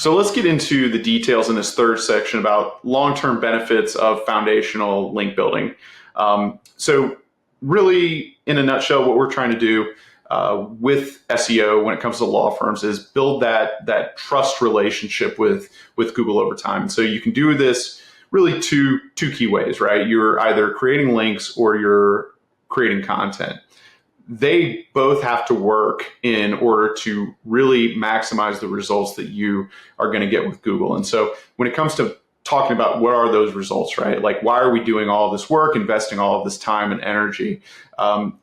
So let's get into the details in this third section about long-term benefits of foundational link building. So really, in a nutshell, what we're trying to do with SEO when it comes to law firms is build that trust relationship with Google over time. And so you can do this really two key ways, right? You're either creating links or you're creating content. They both have to work in order to really maximize the results that you are going to get with Google. And so when it comes to talking about what are those results, right? Like, why are we doing all this work, investing all of this time and energy?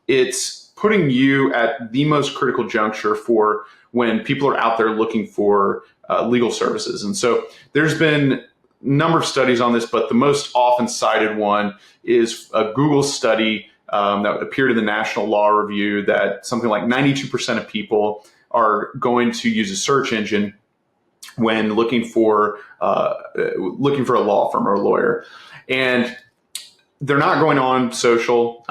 It's putting you at the most critical juncture for when people are out there looking for legal services. And so there's been a number of studies on this, but the most often cited one is a Google study that appeared in the National Law Review that something like 92% of people are going to use a search engine when looking for a law firm or a lawyer. And they're not going on social.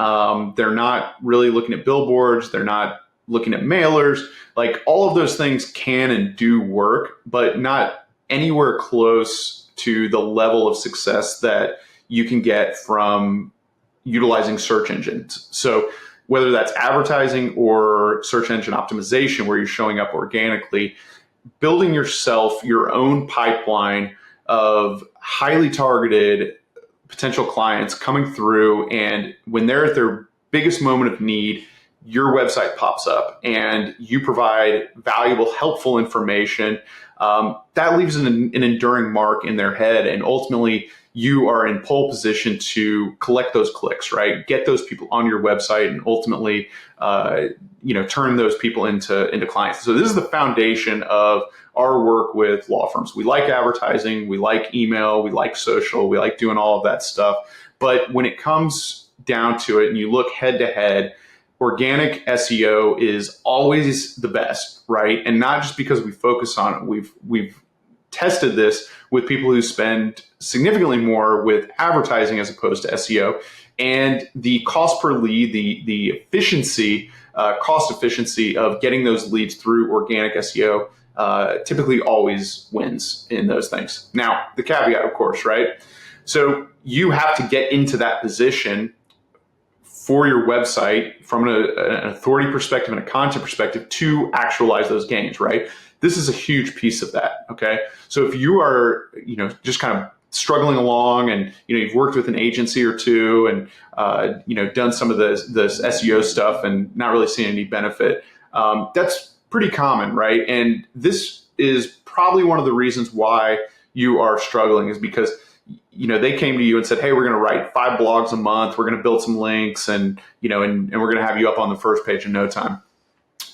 They're not really looking at billboards. They're not looking at mailers. Like, all of those things can and do work, but not anywhere close to the level of success that you can get from utilizing search engines. So whether that's advertising or search engine optimization, where you're showing up organically, building yourself your own pipeline of highly targeted potential clients coming through, and when they're at their biggest moment of need, your website pops up and you provide valuable, helpful information that leaves an enduring mark in their head, and ultimately you are in pole position to collect those clicks, right? Get those people on your website and ultimately, turn those people into clients. So this is the foundation of our work with law firms. We like advertising, we like email, we like social, we like doing all of that stuff. But when it comes down to it and you look head to head, organic SEO is always the best, right? And not just because we focus on it. We've tested this with people who spend significantly more with advertising as opposed to SEO, and the cost per lead, the efficiency, cost efficiency of getting those leads through organic SEO typically always wins in those things. Now, the caveat, of course, right? So you have to get into that position for your website from an authority perspective and a content perspective to actualize those gains, right? This is a huge piece of that, okay? So if you are, just kind of struggling along and, you've worked with an agency or two and, done some of this SEO stuff and not really seeing any benefit, that's pretty common, right? And this is probably one of the reasons why you are struggling, is because they came to you and said, hey, we're going to write 5 blogs a month. We're going to build some links and we're going to have you up on the first page in no time.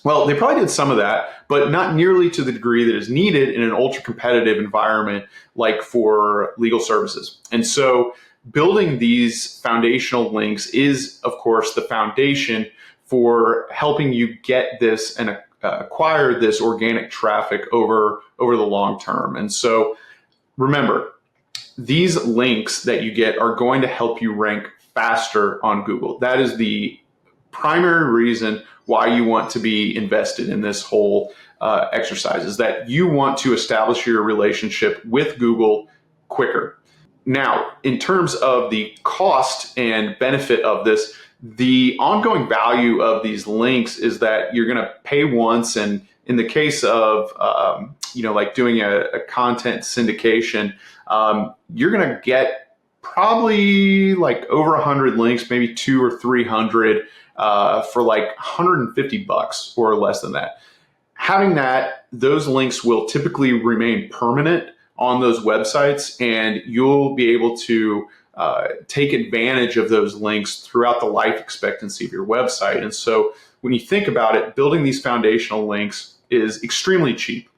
Well, they probably did some of that, but not nearly to the degree that is needed in an ultra competitive environment like for legal services. And so building these foundational links is, of course, the foundation for helping you get this and acquire this organic traffic over the long term. And so remember, these links that you get are going to help you rank faster on Google. That is the primary reason why you want to be invested in this whole exercise, is that you want to establish your relationship with Google quicker. Now, in terms of the cost and benefit of this, the ongoing value of these links is that you're going to pay once, and in the case of like doing a content syndication, you're going to get probably like over 100 links, maybe 200 or 300 for like $150 or less than that. Having those links will typically remain permanent on those websites, and you'll be able to take advantage of those links throughout the life expectancy of your website. And so when you think about it, building these foundational links is extremely cheap.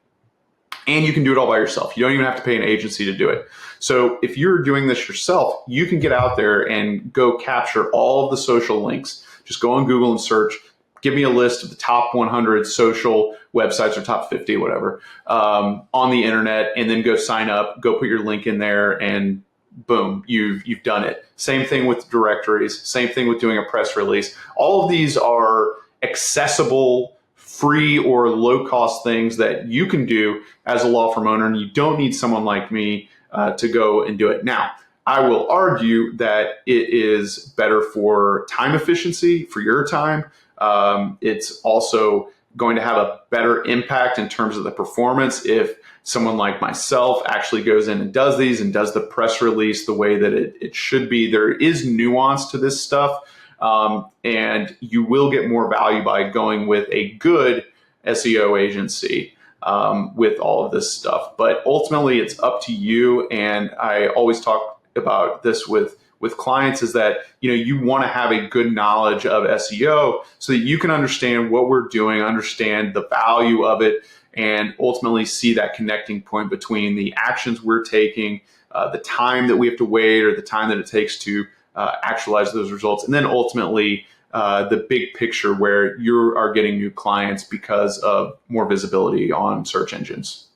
And you can do it all by yourself. You don't even have to pay an agency to do it. So if you're doing this yourself, you can get out there and go capture all of the social links. Just go on Google and search, give me a list of the top 100 social websites or top 50, whatever, on the internet, and then go sign up, go put your link in there, and boom, you've done it. Same thing with directories, same thing with doing a press release. All of these are accessible, free or low-cost things that you can do as a law firm owner, and you don't need someone like me to go and do it. Now, I will argue that it is better for time efficiency, for your time. It's also going to have a better impact in terms of the performance if someone like myself actually goes in and does these and does the press release the way that it should be. There is nuance to this stuff, and you will get more value by going with a good SEO agency with all of this stuff. But ultimately, it's up to you. And I always talk about this with clients, is that you want to have a good knowledge of SEO so that you can understand what we're doing, understand the value of it, and ultimately see that connecting point between the actions we're taking, the time that we have to wait, or the time that it takes to actualize those results, and then ultimately the big picture where you are getting new clients because of more visibility on search engines.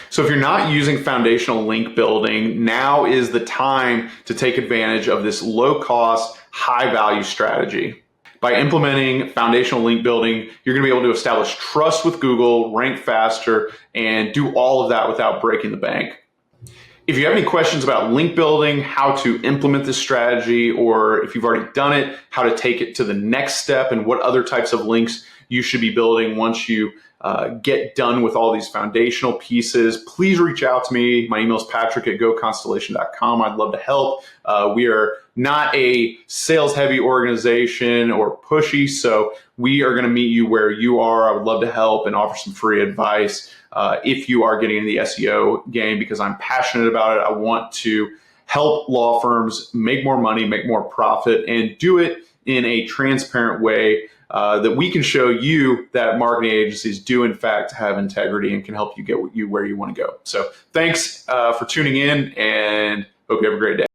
So if you're not using foundational link building, now is the time to take advantage of this low-cost, high-value strategy. By implementing foundational link building, you're going to be able to establish trust with Google, rank faster, and do all of that without breaking the bank. If you have any questions about link building, how to implement this strategy, or if you've already done it, how to take it to the next step, and what other types of links you should be building once you get done with all these foundational pieces, please reach out to me. My email is patrick@goconstellation.com. I'd love to help. We are not a sales-heavy organization or pushy, so we are going to meet you where you are. I would love to help and offer some free advice if you are getting into the SEO game, because I'm passionate about it. I want to help law firms make more money, make more profit, and do it in a transparent way that we can show you that marketing agencies do in fact have integrity and can help you get you where you want to go. So thanks for tuning in, and hope you have a great day.